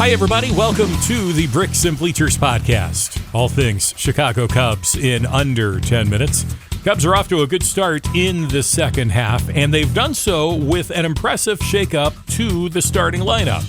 Hi, everybody. Welcome to the Bricks and Bleachers podcast. All things Chicago Cubs in under 10 minutes. Cubs are off to a good start in the second half, and they've done so with an impressive shakeup to the starting lineup.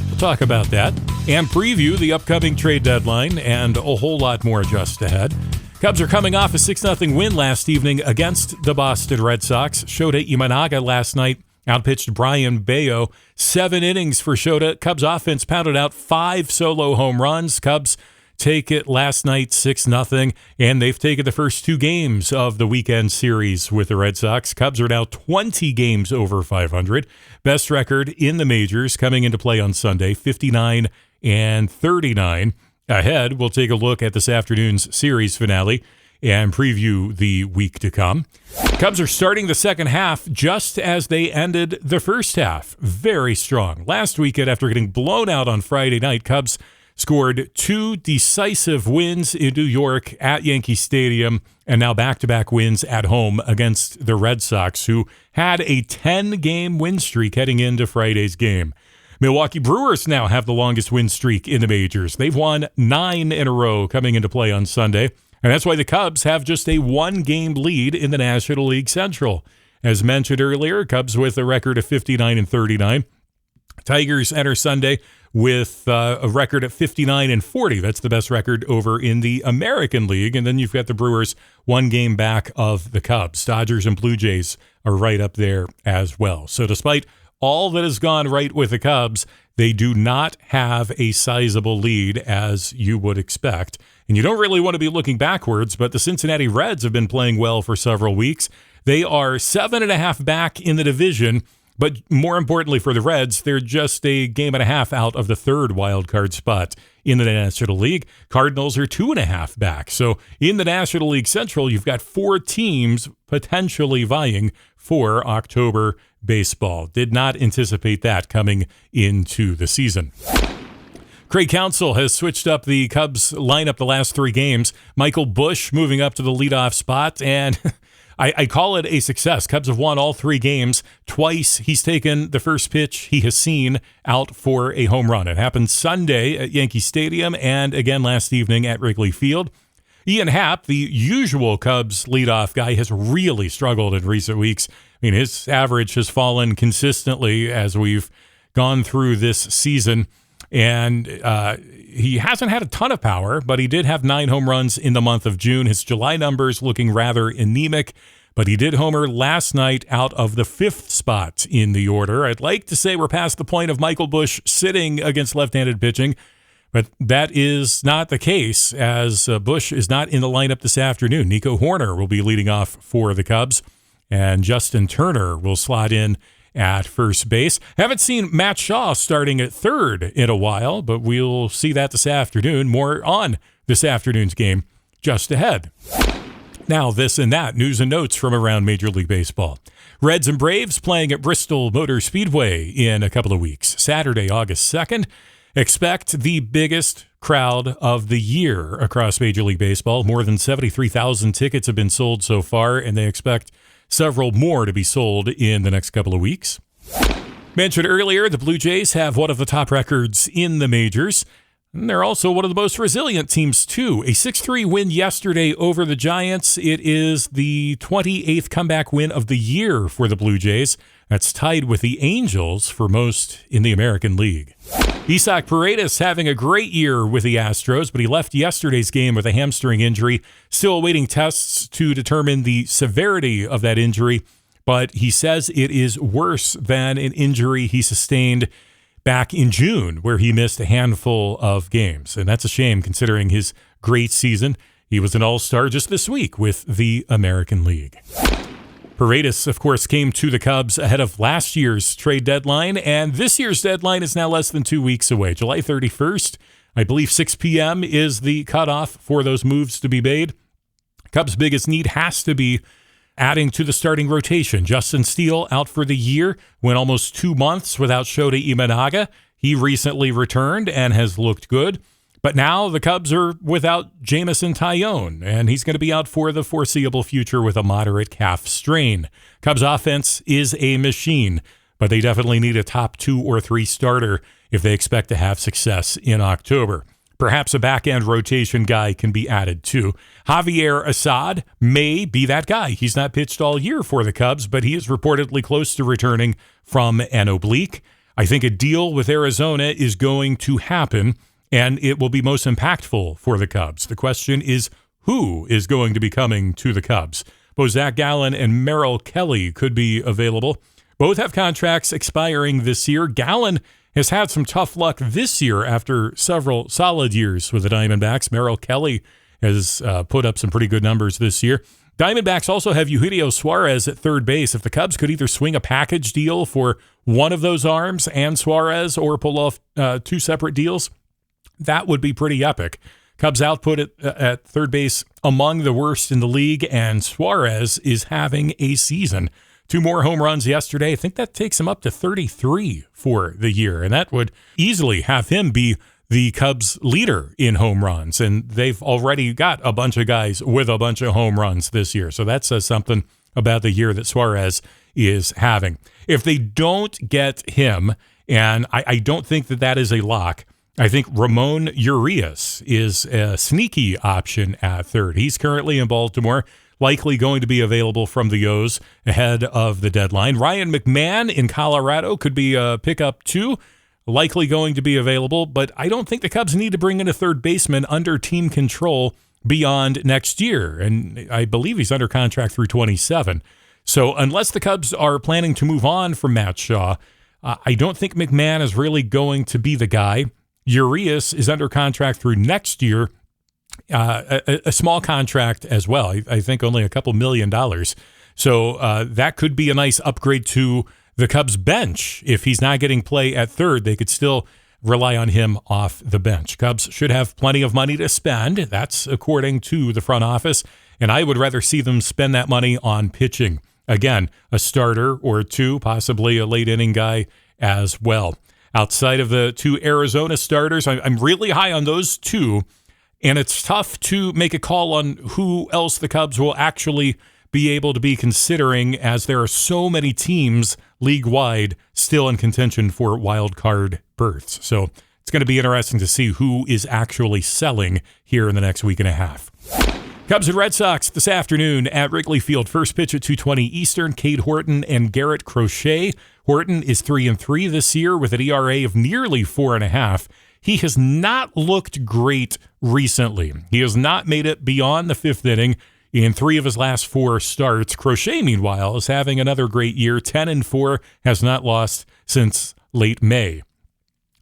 We'll talk about that and preview the upcoming trade deadline and a whole lot more just ahead. Cubs are coming off a 6-0 win last evening against the Boston Red Sox. Shota Imanaga last night outpitched Brian Bayo. 7 innings for Shota. Cubs offense pounded out 5 solo home runs. Cubs take it last night 6-0, and they've taken the first 2 games of the weekend series with the Red Sox. Cubs are now 20 games over 500. Best record in the majors coming into play on Sunday, 59-39. Ahead, we'll take a look at this afternoon's series finale and preview the week to come. Cubs are starting the second half just as they ended the first half. Very strong. Last weekend, after getting blown out on Friday night, Cubs scored 2 decisive wins in New York at Yankee Stadium, and now back-to-back wins at home against the Red Sox, who had a 10-game win streak heading into Friday's game. Milwaukee Brewers now have the longest win streak in the majors. They've won 9 in a row coming into play on Sunday. And that's why the Cubs have just a 1-game lead in the National League Central. As mentioned earlier, Cubs with a record of 59-39. Tigers enter Sunday with a record of 59-40. That's the best record over in the American League. And then you've got the Brewers 1 game back of the Cubs. Dodgers and Blue Jays are right up there as well. So despite all that has gone right with the Cubs, they do not have a sizable lead as you would expect. And you don't really want to be looking backwards, but the Cincinnati Reds have been playing well for several weeks. They are 7.5 back in the division, but more importantly for the Reds, they're just a game and a half out of the 3rd wild card spot in the National League. Cardinals are 2.5 back. So in the National League Central, you've got 4 teams potentially vying for October baseball. Did not anticipate that coming into the season. Craig Counsell has switched up the Cubs lineup the last 3 games. Michael Busch moving up to the leadoff spot, and I call it a success. Cubs have won all 3 games. Twice he's taken the first pitch he has seen out for a home run. It happened Sunday at Yankee Stadium and again last evening at Wrigley Field. Ian Happ, the usual Cubs leadoff guy, has really struggled in recent weeks. I mean, his average has fallen consistently as we've gone through this season. And he hasn't had a ton of power, but he did have 9 home runs in the month of June. His July numbers looking rather anemic, but he did homer last night out of the 5th spot in the order. I'd like to say we're past the point of Michael Busch sitting against left-handed pitching, but that is not the case, as Busch is not in the lineup this afternoon. Nico Hoerner will be leading off for the Cubs, and Justin Turner will slot in at first base. Haven't seen Matt Shaw starting at 3rd in a while, but we'll see that this afternoon. More on this afternoon's game just ahead. Now, this and that, news and notes from around Major League Baseball. Reds and Braves playing at Bristol Motor Speedway in a couple of weeks. Saturday, August 2nd. Expect the biggest crowd of the year across Major League Baseball. More than 73,000 tickets have been sold so far, and they expect several more to be sold in the next couple of weeks. Mentioned earlier, the Blue Jays have one of the top records in the majors. And they're also one of the most resilient teams, too. A 6-3 win yesterday over the Giants. It is the 28th comeback win of the year for the Blue Jays. That's tied with the Angels for most in the American League. Isaac Paredes having a great year with the Astros, but he left yesterday's game with a hamstring injury. Still awaiting tests to determine the severity of that injury, but he says it is worse than an injury he sustained back in June, where he missed a handful of games. And that's a shame considering his great season. He was an all-star just this week with the American League. Paredes, of course, came to the Cubs ahead of last year's trade deadline, and this year's deadline is now less than 2 weeks away. July 31st, I believe 6 p.m. is the cutoff for those moves to be made. Cubs' biggest need has to be adding to the starting rotation. Justin Steele out for the year, went almost 2 months without Shota Imanaga. He recently returned and has looked good. But now the Cubs are without Jamison Tyone, and he's going to be out for the foreseeable future with a moderate calf strain. Cubs offense is a machine, but they definitely need a top 2 or 3 starter if they expect to have success in October. Perhaps a back-end rotation guy can be added too. Javier Assad may be that guy. He's not pitched all year for the Cubs, but he is reportedly close to returning from an oblique. I think a deal with Arizona is going to happen, and it will be most impactful for the Cubs. The question is, who is going to be coming to the Cubs? Both Zach Gallen and Merrill Kelly could be available. Both have contracts expiring this year. Gallen has had some tough luck this year after several solid years with the Diamondbacks. Merrill Kelly has put up some pretty good numbers this year. Diamondbacks also have Eugenio Suarez at third base. If the Cubs could either swing a package deal for one of those arms and Suarez or pull off two separate deals, that would be pretty epic. Cubs output at third base among the worst in the league, and Suarez is having a season. 2 more home runs yesterday. I think that takes him up to 33 for the year, and that would easily have him be the Cubs leader in home runs, and they've already got a bunch of guys with a bunch of home runs this year, so that says something about the year that Suarez is having. If they don't get him, and I don't think that is a lock, I think Ramon Urias is a sneaky option at third. He's currently in Baltimore, likely going to be available from the O's ahead of the deadline. Ryan McMahon in Colorado could be a pickup too, likely going to be available, but I don't think the Cubs need to bring in a third baseman under team control beyond next year, and I believe he's under contract through 27. So unless the Cubs are planning to move on from Matt Shaw, I don't think McMahon is really going to be the guy. Urias is under contract through next year, a small contract as well. I think only a couple $1 million. So that could be a nice upgrade to the Cubs bench. If he's not getting play at third, they could still rely on him off the bench. Cubs should have plenty of money to spend. That's according to the front office. And I would rather see them spend that money on pitching. Again, a starter or two, possibly a late inning guy as well. Outside of the 2 Arizona starters, I'm really high on those 2. And it's tough to make a call on who else the Cubs will actually be able to be considering, as there are so many teams league-wide still in contention for wild card berths. So it's going to be interesting to see who is actually selling here in the next week and a half. Cubs and Red Sox this afternoon at Wrigley Field. First pitch at 2:20 Eastern. Cade Horton and Garrett Crochet. Horton is 3-3 this year with an ERA of nearly 4.5. He has not looked great recently. He has not made it beyond the 5th inning in 3 of his last 4 starts. Crochet, meanwhile, is having another great year. 10-4, has not lost since late May.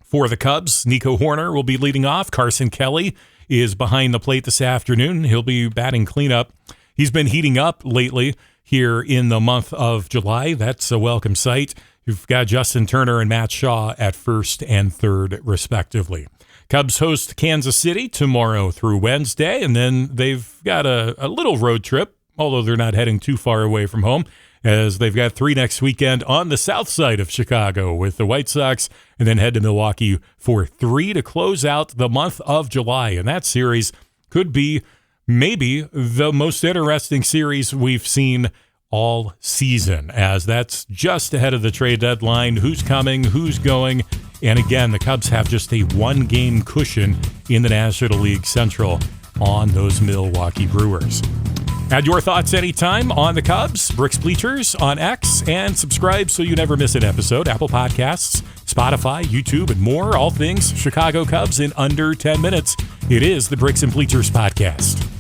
For the Cubs, Nico Horner will be leading off. Carson Kelly is behind the plate this afternoon. He'll be batting cleanup. He's been heating up lately here in the month of July. That's a welcome sight. You've got Justin Turner and Matt Shaw at first and third, respectively. Cubs host Kansas City tomorrow through Wednesday, and then they've got a little road trip, although they're not heading too far away from home, as they've got 3 next weekend on the south side of Chicago with the White Sox, and then head to Milwaukee for 3 to close out the month of July. And that series could be maybe the most interesting series we've seen all season, as that's just ahead of the trade deadline. Who's coming, who's going, and again, the Cubs have just a 1-game cushion in the National League Central on those Milwaukee Brewers. Add your thoughts anytime on the Cubs, Bricks Bleachers on X, and subscribe so you never miss an episode. Apple Podcasts, Spotify, YouTube, and more. All things Chicago Cubs in under 10 minutes. It is the Bricks and Bleachers Podcast.